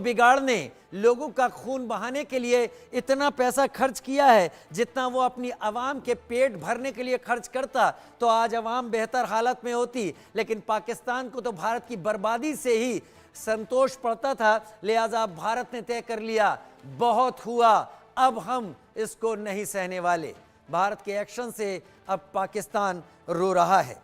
बिगाड़ने, लोगों का खून बहाने के लिए इतना पैसा खर्च किया है जितना वो अपनी आवाम के पेट भरने के लिए खर्च करता तो आज आवाम बेहतर हालत में होती। लेकिन पाकिस्तान को तो भारत की बर्बादी से ही संतोष पड़ता था, लिहाजा भारत ने तय कर लिया बहुत हुआ, अब हम इसको नहीं सहने वाले। भारत के एक्शन से अब पाकिस्तान रो रहा है।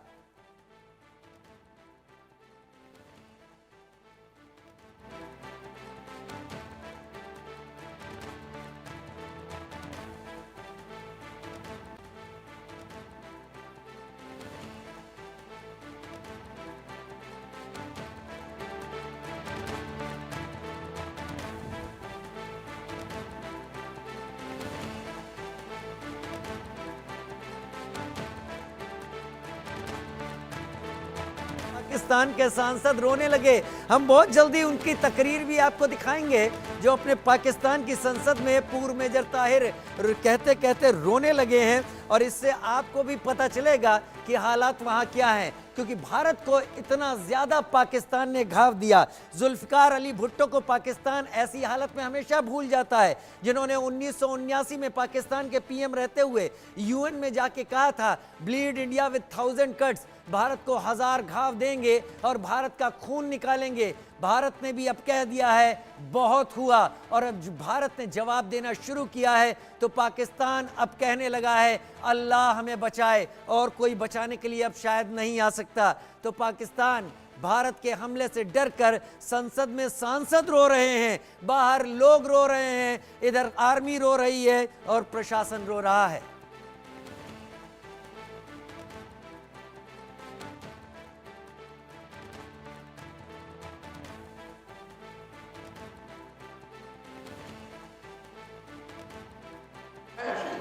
पाकिस्तान के सांसद रोने लगे। हम बहुत जल्दी उनकी तकरीर भी आपको दिखाएंगे जो अपने पाकिस्तान की संसद में पूर्व मेजर ताहिर कहते कहते रोने लगे हैं, और इससे आपको भी पता चलेगा कि हालात वहां क्या हैं, क्योंकि भारत को इतना ज्यादा पाकिस्तान ने घाव दिया। जुल्फकार अली भुट्टो को पाकिस्तान ऐसी हालत में हमेशा भूल जाता है जिन्होंने 1979 में पाकिस्तान के पीएम रहते हुए यूएन में जाके कहा था bleed India with 1000 cuts, Bharat को 1000 घाव देंगे और भारत का खून निकालेंगे। भारत ने भी अब कह दिया है बहुत हुआ, और अब भारत ने जवाब देना शुरू किया है तो पाकिस्तान अब कहने लगा है अल्लाह हमें बचाए, और कोई बचाने के लिए अब शायद नहीं आ सकता। तो पाकिस्तान भारत के हमले से डरकर संसद में सांसद रो रहे हैं, बाहर लोग रो रहे हैं, इधर आर्मी रो रही है और प्रशासन रो रहा है।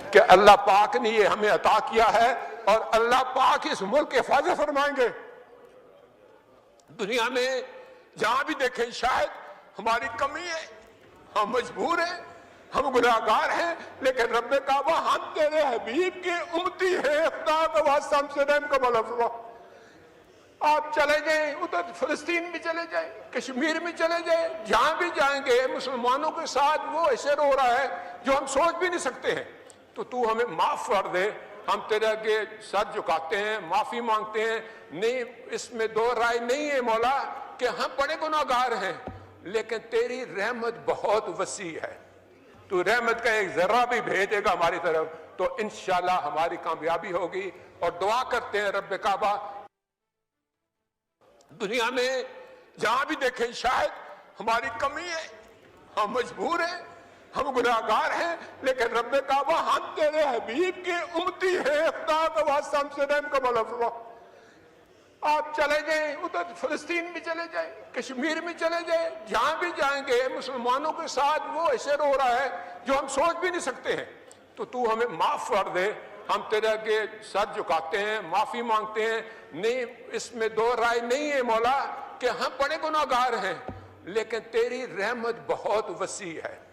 कि अल्लाह पाक ने ये हमें अता किया है और अल्लाह पाक इस मुल्क की हिफाजत फरमाएंगे। दुनिया में जहां भी देखें शायद हमारी कमी है, हम मजबूर हैं, हम गुनाहगार हैं, लेकिन रब्बे काबा हम तेरे हबीब के उम्मती हैं, खुदा का वास्ता हमसे रहम का मौला फरमा। आप चले जाएं, उधर फिलिस्तीन भी चले जाएं, कश्मीर में चले जाएं, जहां भी जाएंगे मुसलमानों के साथ वो ऐसे रो रहा है जो हम सोच भी नहीं सकते हैं। तो तू हमें माफ कर दे, हम तेरे आगे सर झुकाते हैं, माफी मांगते हैं। नहीं, इसमें दो राय नहीं है मौला कि हम बड़े गुनाहगार हैं, लेकिन तेरी रहमत बहुत वसी है। तू रहमत का एक जर्रा भी भेजेगा हमारी तरफ तो इंशाल्लाह हमारी कामयाबी होगी। और दुआ करते हैं रब्बे काबा दुनिया में जहां भी देखें शायद हमारी कमी है, हम मजबूर हैं, हम गुनाहगार हैं, लेकिन रब्बे काबा हम तेरे हबीब के उम्मती हैं, खुदा का वास्ता हमसे रहम का मौला फरमा। आप चले जाएं, उधर फिलिस्तीन भी चले जाएं, कश्मीर में चले जाएं, जहां भी जाएंगे मुसलमानों के साथ वो ऐसे रो रहा है जो हम सोच भी नहीं सकते हैं। तो तू हमें माफ कर दे, हम तेरे आगे सर झुकाते हैं, माफी मांगते हैं। नहीं, इसमें दो राय नहीं है मौला कि हम बड़े गुनाहगार हैं, लेकिन तेरी रहमत बहुत वसी है।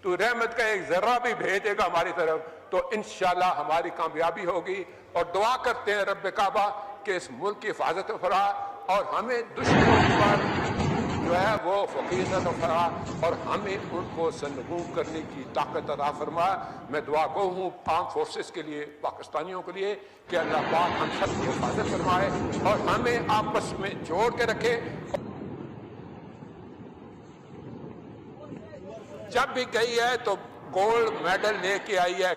तू रहमत का एक जर्रा भी भेजेगा हमारी तरफ तो इंशाल्लाह हमारी कामयाबी होगी। और दुआ करते हैं रब्बे काबा कि इस मुल्क की हिफाजत फरा और हमें दुश्मनों पर जो है वो फकीरत फरा और हमें उनको सनगूम करने की ताकत अता फरमा। मैं दुआ गो हूँ आर्म फोर्सेस के लिए, पाकिस्तानियों के लिए कि अल्लाह पाक हम सब की हिफाजत फरमाए और हमें आपस में जोड़ के रखे। जब भी गई है तो गोल्ड मेडल लेके आई है।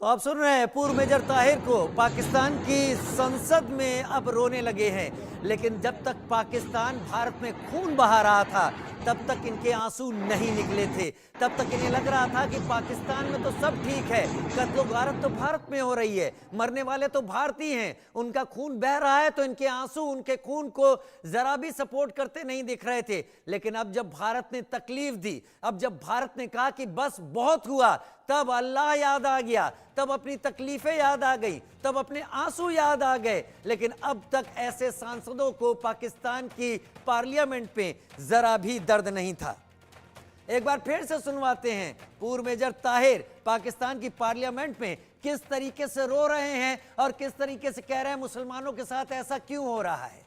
तो आप सुन रहे हैं पूर्व मेजर ताहिर को पाकिस्तान की संसद में अब रोने लगे हैं। लेकिन जब तक पाकिस्तान भारत में खून बहा रहा था तब तक इनके आंसू नहीं निकले थे, तब तक इन्हें लग रहा था कि पाकिस्तान में तो सब ठीक है, कत्लो गारत तो भारत में हो रही है, मरने वाले तो भारतीय हैं, उनका खून बह रहा है तो इनके आंसू उनके खून को जरा भी सपोर्ट करते नहीं दिख रहे थे। लेकिन अब जब भारत ने तकलीफ दी, अब जब भारत ने कहा कि बस बहुत हुआ, तब अल्लाह याद आ गया, तब अपनी तकलीफें याद आ गई, तब अपने आंसू याद आ गए। लेकिन अब तक ऐसे सांसदों को पाकिस्तान की पार्लियामेंट में जरा भी दर्द नहीं था। एक बार फिर से सुनवाते हैं पूर्व मेजर ताहिर पाकिस्तान की पार्लियामेंट में किस तरीके से रो रहे हैं और किस तरीके से कह रहे हैं मुसलमानों के साथ ऐसा क्यों हो रहा है।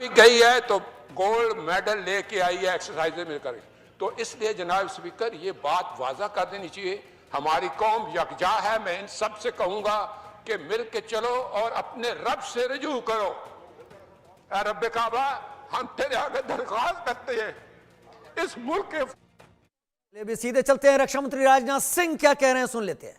गई है तो गोल्ड मेडल लेके आई है एक्सरसाइज में कर। तो इसलिए जनाब स्पीकर ये बात वाजा कर देनी चाहिए, हमारी कौम यकजा है। मैं इन सब से कहूंगा कि मिल के चलो और अपने रब से रजू करो। ऐ रब काबा, हम तेरे आगे दरख्वास्त करते हैं इस मुल्क के। भी सीधे चलते हैं, रक्षा मंत्री राजनाथ सिंह क्या कह रहे हैं सुन लेते हैं।